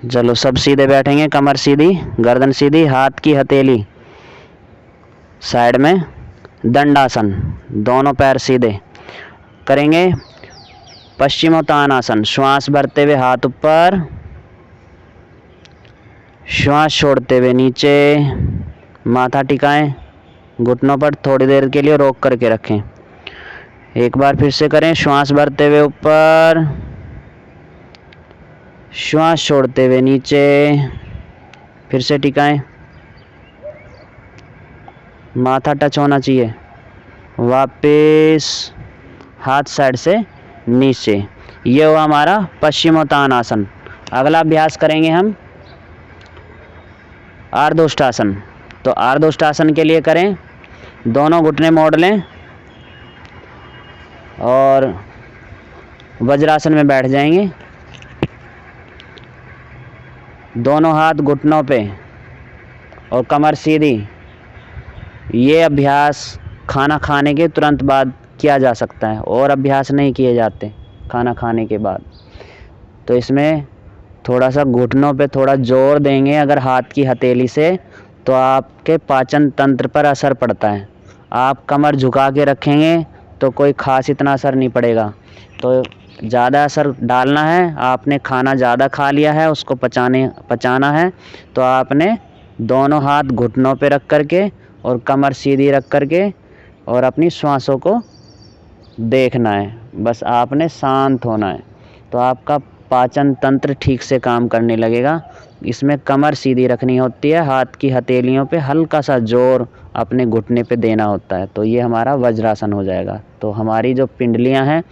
चलो सब सीधे बैठेंगे, कमर सीधी, गर्दन सीधी, हाथ की हथेली साइड में, दंडासन, दोनों पैर सीधे करेंगे। पश्चिमोत्तानासन, श्वास भरते हुए हाथ ऊपर, श्वास छोड़ते हुए नीचे, माथा टिकाएं, घुटनों पर थोड़ी देर के लिए रोक करके रखें। एक बार फिर से करें, श्वास भरते हुए ऊपर, श्वास छोड़ते हुए नीचे, फिर से टिकाएं, माथा टच होना चाहिए, वापस हाथ साइड से नीचे। ये हुआ हमारा पश्चिमोत्तानासन। अगला अभ्यास करेंगे हम आर्धोष्टासन। तो आर्धोष्टासन के लिए करें, दोनों घुटने मोड़ लें और वज्रासन में बैठ जाएंगे। दोनों हाथ घुटनों पे और कमर सीधी। ये अभ्यास खाना खाने के तुरंत बाद किया जा सकता है, और अभ्यास नहीं किए जाते खाना खाने के बाद। तो इसमें थोड़ा सा घुटनों पे थोड़ा जोर देंगे अगर हाथ की हथेली से, तो आपके पाचन तंत्र पर असर पड़ता है। आप कमर झुका के रखेंगे तो कोई ख़ास इतना असर नहीं पड़ेगा। तो ज़्यादा असर डालना है, आपने खाना ज़्यादा खा लिया है, उसको पचाना है, तो आपने दोनों हाथ घुटनों पे रख करके और कमर सीधी रख करके और अपनी श्वासों को देखना है। बस आपने शांत होना है, तो आपका पाचन तंत्र ठीक से काम करने लगेगा। इसमें कमर सीधी रखनी होती है, हाथ की हथेलियों पे हल्का सा जोर अपने घुटने पे देना होता है। तो ये हमारा वज्रासन हो जाएगा। तो हमारी जो पिंडलियां हैं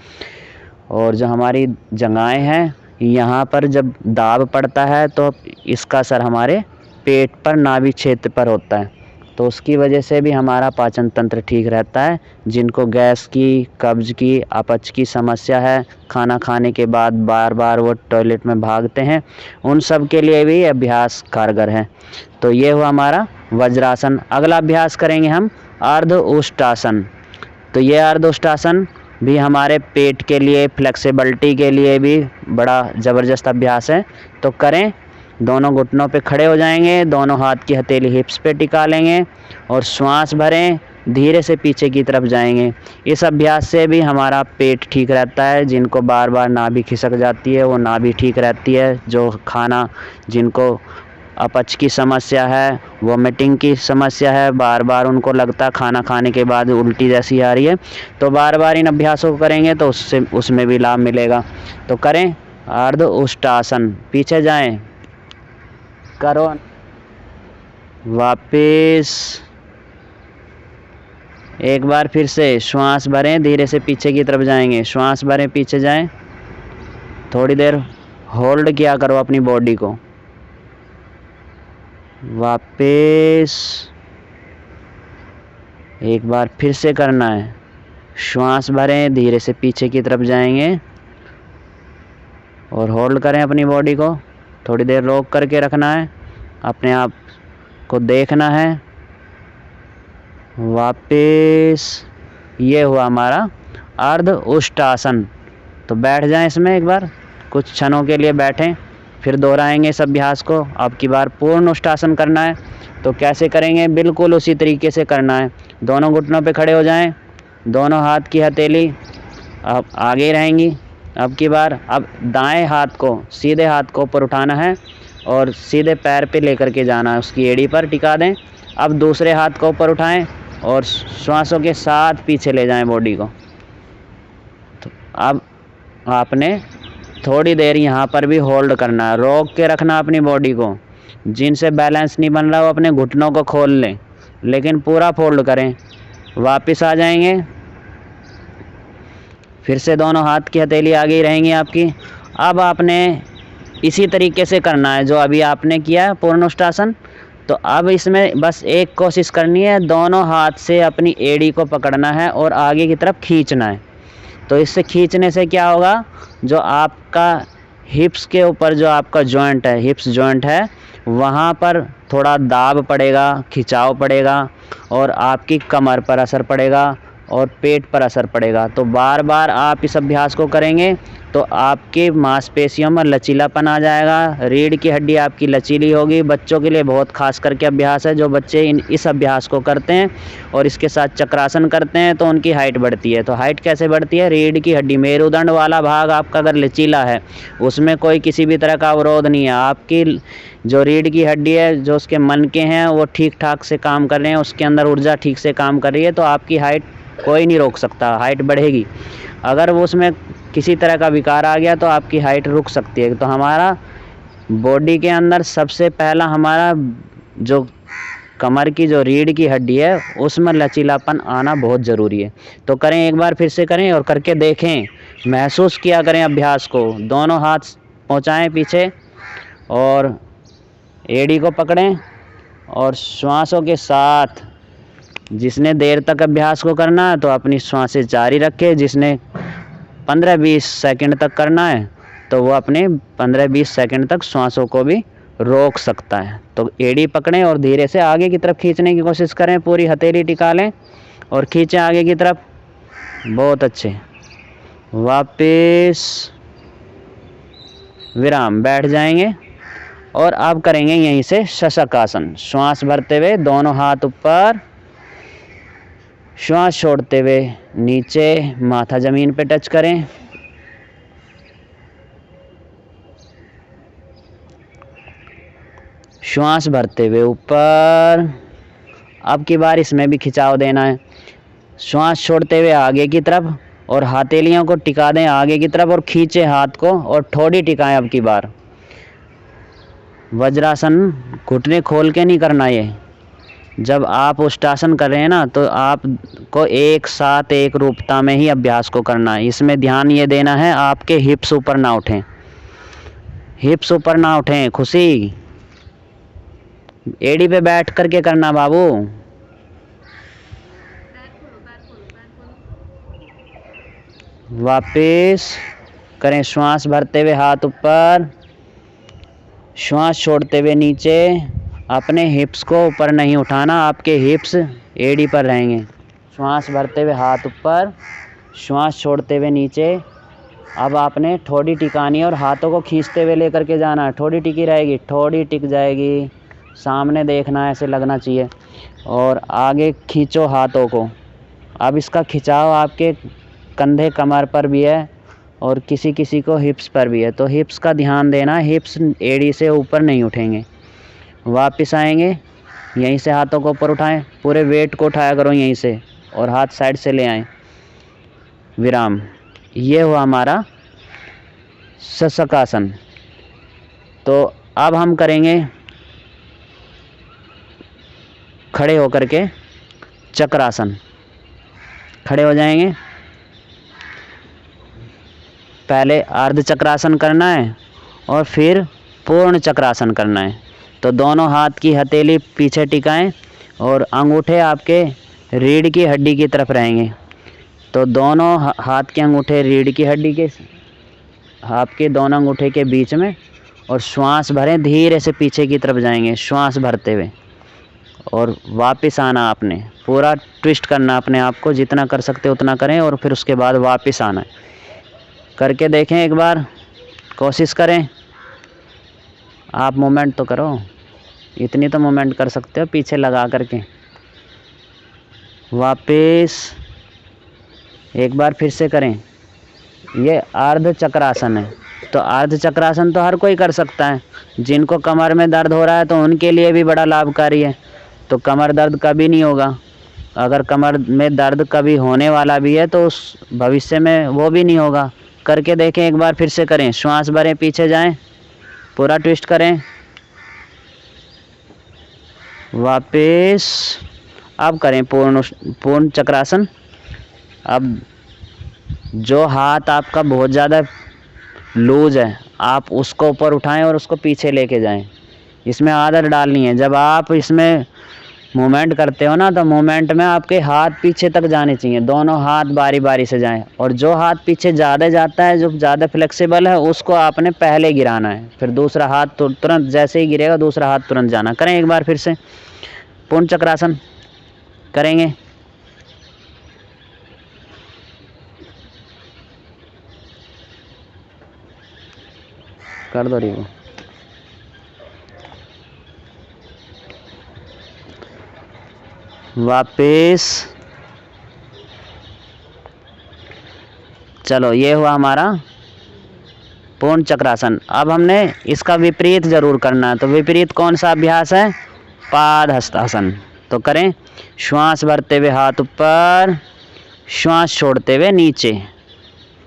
और जो हमारी जंघाएं हैं, यहाँ पर जब दाब पड़ता है तो इसका असर हमारे पेट पर, नाभि क्षेत्र पर होता है। तो उसकी वजह से भी हमारा पाचन तंत्र ठीक रहता है। जिनको गैस की, कब्ज की, अपच की समस्या है, खाना खाने के बाद बार बार वो टॉयलेट में भागते हैं, उन सब के लिए भी अभ्यास कारगर है। तो ये हुआ हमारा वज्रासन। अगला अभ्यास करेंगे हम अर्धउष्टासन। तो ये अर्धउष्टासन भी हमारे पेट के लिए, फ्लेक्सिबिलिटी के लिए भी बड़ा ज़बरदस्त अभ्यास है। तो करें, दोनों घुटनों पे खड़े हो जाएंगे, दोनों हाथ की हथेली हिप्स पे टिका लेंगे और श्वास भरें, धीरे से पीछे की तरफ जाएंगे। इस अभ्यास से भी हमारा पेट ठीक रहता है। जिनको बार बार नाभि खिसक जाती है वो नाभि ठीक रहती है। जो खाना, जिनको अपच की समस्या है, वोमिटिंग की समस्या है, बार बार उनको लगता है खाना खाने के बाद उल्टी जैसी आ रही है, तो बार बार इन अभ्यासों को करेंगे तो उसमें भी लाभ मिलेगा। तो करें अर्धउष्टासन, पीछे जाएं, करो, वापिस एक बार फिर से श्वास भरें, धीरे से पीछे की तरफ जाएंगे, श्वास भरें, पीछे जाएं, थोड़ी देर होल्ड किया करो अपनी बॉडी को, वापिस एक बार फिर से करना है, श्वास भरें, धीरे से पीछे की तरफ जाएंगे और होल्ड करें अपनी बॉडी को, थोड़ी देर रोक करके रखना है, अपने आप को देखना है, वापिस। ये हुआ हमारा अर्धउष्टासन। तो बैठ जाएं इसमें, एक बार कुछ क्षणों के लिए बैठें, फिर दोहराएंगे इस अभ्यास को। अब की बार पूर्ण उष्टासन करना है। तो कैसे करेंगे, बिल्कुल उसी तरीके से करना है। दोनों घुटनों पे खड़े हो जाएं, दोनों हाथ की हथेली अब आगे रहेंगी। अब की बार अब दाएं हाथ को, सीधे हाथ को ऊपर उठाना है और सीधे पैर पे लेकर के जाना है, उसकी एड़ी पर टिका दें। अब दूसरे हाथ को ऊपर उठाएं और श्वासों के साथ पीछे ले जाएं बॉडी को। तो अब आपने थोड़ी देर यहाँ पर भी होल्ड करना है, रोक के रखना अपनी बॉडी को। जिनसे बैलेंस नहीं बन रहा वो अपने घुटनों को खोल लें, लेकिन पूरा फोल्ड करें। वापस आ जाएंगे, फिर से दोनों हाथ की हथेली आगे ही रहेंगी आपकी। अब आपने इसी तरीके से करना है जो अभी आपने किया है पूर्णोष्टासन। तो अब इसमें बस एक कोशिश करनी है, दोनों हाथ से अपनी एड़ी को पकड़ना है और आगे की तरफ खींचना है। तो इससे खींचने से क्या होगा, जो आपका हिप्स के ऊपर जो आपका जॉइंट है, हिप्स जॉइंट है, वहाँ पर थोड़ा दाब पड़ेगा, खिंचाव पड़ेगा और आपकी कमर पर असर पड़ेगा। और पेट पर असर पड़ेगा। तो बार बार आप इस अभ्यास को करेंगे तो आपके मांसपेशियों में लचीलापन आ जाएगा, रीढ़ की हड्डी आपकी लचीली होगी। बच्चों के लिए बहुत खास करके अभ्यास है। जो बच्चे इस अभ्यास को करते हैं और इसके साथ चक्रासन करते हैं तो उनकी हाइट बढ़ती है। तो हाइट कैसे बढ़ती है? रीढ़ की हड्डी, मेरुदंड वाला भाग आपका अगर लचीला है, उसमें कोई किसी भी तरह का अवरोध नहीं है, आपकी जो रीढ़ की हड्डी है, जो उसके मनके हैं वो ठीक ठाक से काम कर रहे हैं, उसके अंदर ऊर्जा ठीक से काम कर रही है, तो आपकी हाइट कोई नहीं रोक सकता, हाइट बढ़ेगी। अगर वो उसमें किसी तरह का विकार आ गया तो आपकी हाइट रुक सकती है। तो हमारा बॉडी के अंदर सबसे पहला हमारा जो कमर की जो रीढ़ की हड्डी है उसमें लचीलापन आना बहुत ज़रूरी है। तो करें, एक बार फिर से करें और करके देखें, महसूस किया करें अभ्यास को। दोनों हाथ पहुँचाएँ पीछे और एड़ी को पकड़ें और श्वासों के साथ, जिसने देर तक अभ्यास को करना है तो अपनी श्वासें जारी रखे, जिसने 15-20 सेकंड तक करना है तो वो अपने 15-20 सेकंड तक श्वासों को भी रोक सकता है। तो एड़ी पकड़ें और धीरे से आगे की तरफ खींचने की कोशिश करें, पूरी हथेली टिका लें और खींचें आगे की तरफ। बहुत अच्छे। वापस विराम, बैठ जाएंगे और अब करेंगे यहीं से शशक आसन। श्वास भरते हुए दोनों हाथ ऊपर, श्वास छोड़ते हुए नीचे, माथा ज़मीन पे टच करें। श्वास भरते हुए ऊपर। अब की बार इसमें भी खिंचाव देना है। श्वास छोड़ते हुए आगे की तरफ और हथेलियों को टिका दें आगे की तरफ और खींचे हाथ को और ठोड़ी टिकाएं। अब की बार वज्रासन, घुटने खोल के नहीं करना। ये जब आप उष्टासन कर रहे हैं ना तो आपको एक साथ एक रूपता में ही अभ्यास को करना है। इसमें ध्यान ये देना है आपके हिप्स ऊपर ना उठें, हिप्स ऊपर ना उठें। खुशी, एड़ी पे बैठ करके करना बाबू। वापस करें, श्वास भरते हुए हाथ ऊपर, श्वास छोड़ते हुए नीचे। अपने हिप्स को ऊपर नहीं उठाना, आपके हिप्स एड़ी पर रहेंगे। श्वास भरते हुए हाथ ऊपर, श्वास छोड़ते हुए नीचे। अब आपने ठोड़ी टिकानी और हाथों को खींचते हुए लेकर के जाना है। ठोड़ी टिकी रहेगी, ठोड़ी टिक जाएगी, सामने देखना, ऐसे लगना चाहिए और आगे खींचो हाथों को। अब इसका खिंचाव आपके कंधे कमर पर भी है और किसी किसी को हिप्स पर भी है, तो हिप्स का ध्यान देना, हिप्स एड़ी से ऊपर नहीं उठेंगे। वापस आएंगे, यहीं से हाथों को ऊपर उठाएं, पूरे वेट को उठाया करो यहीं से और हाथ साइड से ले आएं। विराम। ये हुआ हमारा शशकासन। तो अब हम करेंगे खड़े होकर के चक्रासन। खड़े हो जाएंगे, पहले अर्ध चक्रासन करना है और फिर पूर्ण चक्रासन करना है। तो दोनों हाथ की हथेली पीछे टिकाएं और अंगूठे आपके रीढ़ की हड्डी की तरफ रहेंगे। तो दोनों हाथ के अंगूठे रीढ़ की हड्डी के, आपके दोनों अंगूठे के बीच में, और श्वास भरें, धीरे से पीछे की तरफ जाएंगे श्वास भरते हुए और वापस आना। आपने पूरा ट्विस्ट करना अपने आप को, जितना कर सकते उतना करें और फिर उसके बाद वापस आना है। करके देखें, एक बार कोशिश करें। आप मूवमेंट तो करो, इतनी तो मूवमेंट कर सकते हो पीछे लगा करके। वापस एक बार फिर से करें। ये अर्ध चक्रासन है। तो अर्ध चक्रासन तो हर कोई कर सकता है। जिनको कमर में दर्द हो रहा है तो उनके लिए भी बड़ा लाभकारी है। तो कमर दर्द कभी नहीं होगा। अगर कमर में दर्द कभी होने वाला भी है तो उस भविष्य में वो भी नहीं होगा। करके देखें, एक बार फिर से करें। श्वास भरें, पीछे जाएं, पूरा ट्विस्ट करें, वापस। अब करें पूर्ण चक्रासन। अब जो हाथ आपका बहुत ज़्यादा लूज है आप उसको ऊपर उठाएं और उसको पीछे लेके जाएं। इसमें आदत डालनी है। जब आप इसमें मूवमेंट करते हो ना तो मूवमेंट में आपके हाथ पीछे तक जाने चाहिए। दोनों हाथ बारी बारी से जाएं और जो हाथ पीछे ज़्यादा जाता है, जो ज़्यादा फ्लेक्सिबल है, उसको आपने पहले गिराना है। फिर दूसरा हाथ तुरंत जैसे ही गिरेगा दूसरा हाथ तुरंत जाना। करें एक बार फिर से पूर्ण चक्रासन करेंगे। कर दो रिव्यू। वापिस चलो, ये हुआ हमारा पूर्ण चक्रासन। अब हमने इसका विपरीत जरूर करना है, तो विपरीत कौन सा अभ्यास है? पाद हस्तासन। तो करें, श्वास भरते हुए हाथ ऊपर, श्वास छोड़ते हुए नीचे,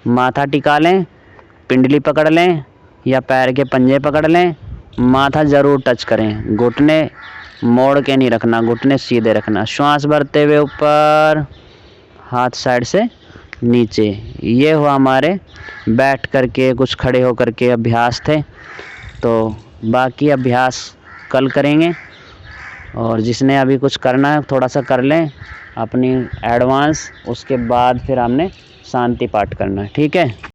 माथा टिका लें, पिंडली पकड़ लें या पैर के पंजे पकड़ लें, माथा ज़रूर टच करें, घुटने मोड़ के नहीं रखना, घुटने सीधे रखना। श्वास भरते हुए ऊपर, हाथ साइड से नीचे। ये हुआ हमारे बैठ करके कुछ खड़े होकर के अभ्यास थे। तो बाकी अभ्यास कल करेंगे, और जिसने अभी कुछ करना है थोड़ा सा कर लें अपनी एडवांस, उसके बाद फिर हमने शांति पाठ करना है। ठीक है।